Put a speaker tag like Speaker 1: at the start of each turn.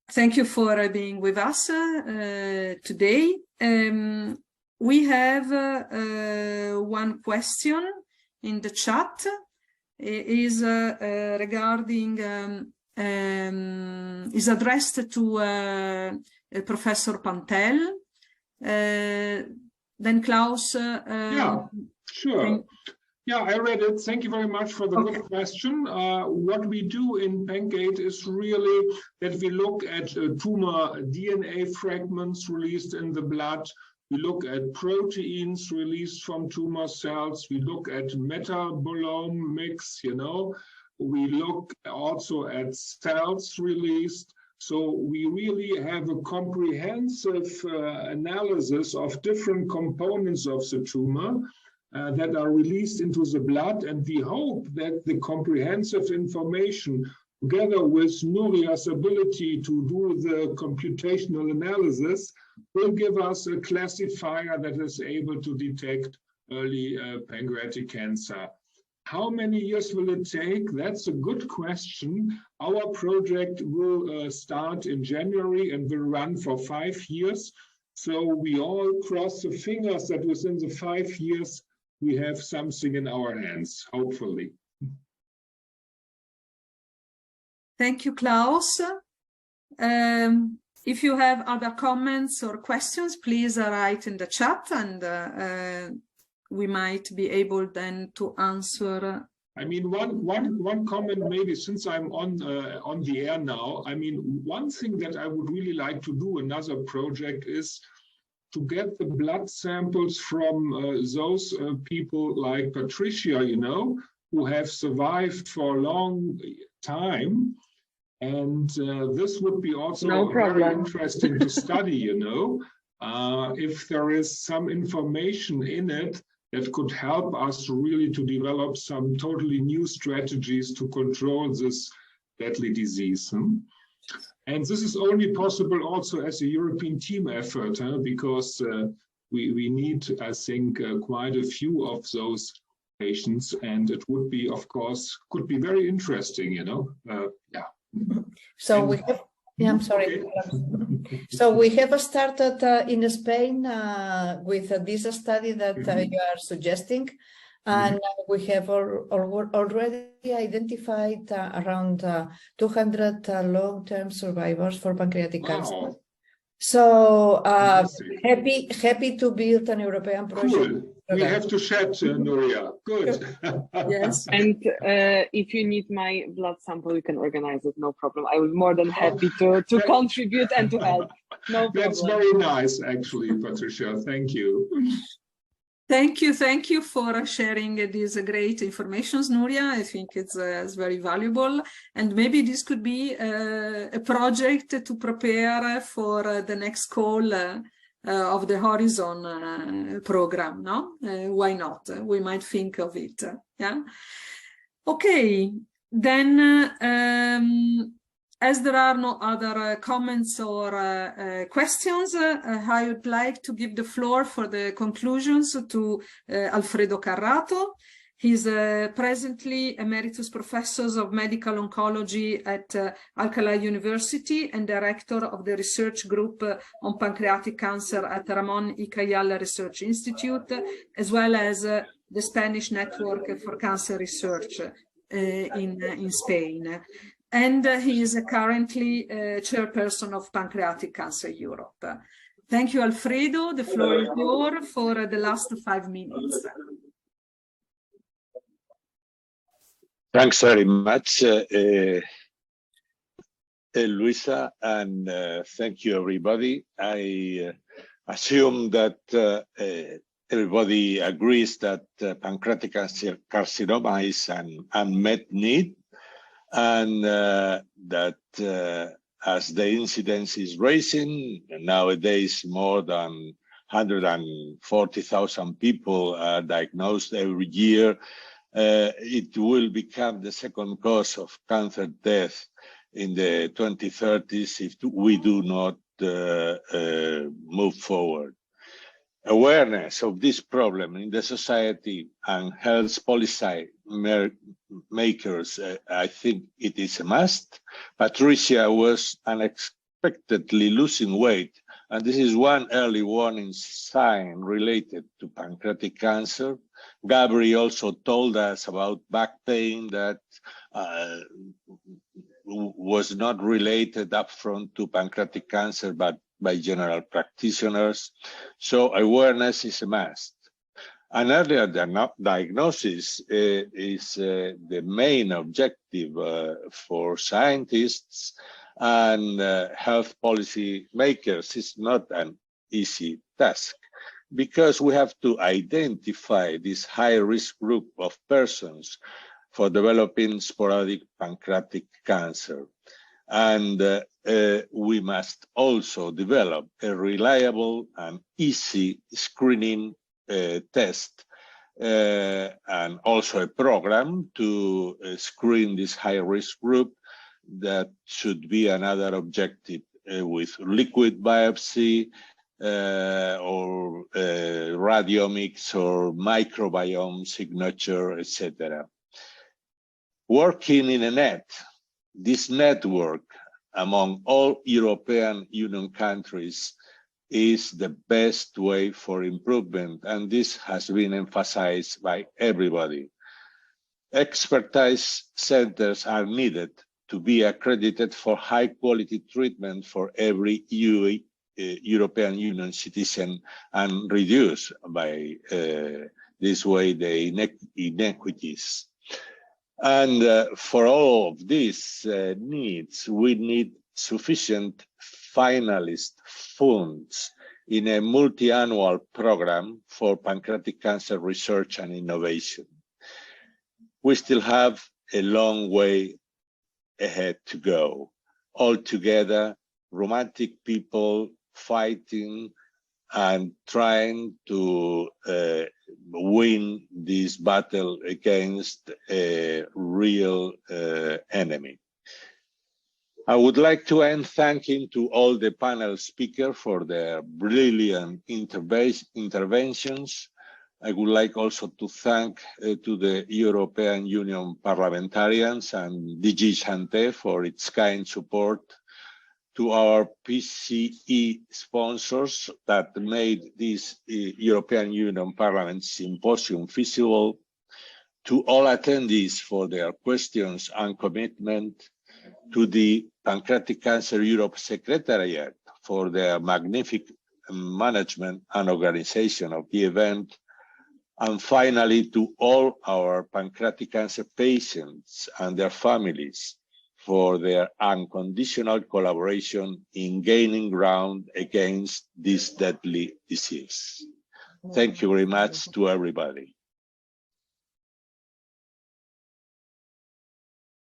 Speaker 1: Thank you for being with us today. We have one question in the chat. It is regarding, is addressed to Professor Pantel. Then Klaus.
Speaker 2: Yeah, sure. Yeah, I read it. Thank you very much for the good question. What we do in PanCATE is really that we look at tumor DNA fragments released in the blood. We look at proteins released from tumor cells. We look at metabolome mix, you know. We look also at cells released. So we really have a comprehensive analysis of different components of the tumor that are released into the blood, and we hope that the comprehensive information, together with Nuria's ability to do the computational analysis, will give us a classifier that is able to detect early pancreatic cancer. How many years will it take? That's a good question. Our project will start in January and will run for 5 years. So we all cross the fingers that within the 5 years, we have something in our hands, hopefully.
Speaker 1: Thank you, Klaus. If you have other comments or questions, please write in the chat, and we might be able then to answer.
Speaker 2: I mean, one comment maybe, since I'm on the air now. I mean, one thing that I would really like to do, another project, is to get the blood samples from those people like Patricia, you know, who have survived for a long time. And this would be also very interesting to study, you know, if there is some information in it that could help us really to develop some totally new strategies to control this deadly disease. And this is only possible also as a European team effort, because we need, I think, quite a few of those patients, and it would be, of course, could be very interesting, you know. Yeah.
Speaker 3: So we have. Yeah, I'm sorry. Okay. So we have started in Spain with this study that you are suggesting. And we have already identified around 200 long-term survivors for pancreatic cancer. So happy to build an European project.
Speaker 2: Cool. We have to chat, Nuria. Good.
Speaker 1: Yes.
Speaker 4: And if you need my blood sample, you can organize it. No problem. I was more than happy to contribute and to help. No problem.
Speaker 2: That's very nice, actually, Patricia. Thank you.
Speaker 1: Thank you for sharing these great information, Nuria. I think it's very valuable, and maybe this could be a project to prepare for the next call of the Horizon program. No, why not? We might think of it. Yeah. Okay, then. As there are no other comments or questions, I would like to give the floor for the conclusions to Alfredo Carrato. He's presently Emeritus Professor of Medical Oncology at Alcalá University and Director of the Research Group on Pancreatic Cancer at Ramón y Cajal Research Institute, as well as the Spanish Network for Cancer Research in Spain. And he is currently chairperson of Pancreatic Cancer Europe. Thank you, Alfredo. The floor is yours for the last 5 minutes.
Speaker 5: Thanks very much, Luisa, and thank you, everybody. I assume that everybody agrees that pancreatic carcinoma is an unmet need, and that as the incidence is rising, nowadays more than 140,000 people are diagnosed every year, it will become the second cause of cancer death in the 2030s if we do not move forward. Awareness of this problem in the society and health policy makers, I think it is a must. Patricia was an unexpectedly losing weight, and this is one early warning sign related to pancreatic cancer. Gabri also told us about back pain that was not related upfront to pancreatic cancer, but by general practitioners. So awareness is a must. An earlier diagnosis is the main objective for scientists and health policy makers. It's not an easy task because we have to identify this high-risk group of persons for developing sporadic pancreatic cancer. And we must also develop a reliable and easy screening test and also a program to screen this high-risk group. That should be another objective with liquid biopsy or radiomics or microbiome signature, etc. Working in a net, this network among all European Union countries is the best way for improvement, and this has been emphasized by everybody. Expertise centers are needed to be accredited for high-quality treatment for every European Union citizen and reduce by this way the inequities. And for all of these needs, we need sufficient finalist funds in a multi-annual program for pancreatic cancer research and innovation. We still have a long way ahead to go. Altogether, romantic people fighting and trying to win this battle against a real enemy. I would like to end thanking to all the panel speakers for their brilliant interventions. I would like also to thank to the European Union parliamentarians and DG Santé for its kind support, to our PCE sponsors that made this European Union Parliament Symposium feasible, to all attendees for their questions and commitment, to the Pancreatic Cancer Europe Secretariat for their magnificent management and organization of the event, and finally to all our pancreatic cancer patients and their families for their unconditional collaboration in gaining ground against this deadly disease. Thank you very much to everybody.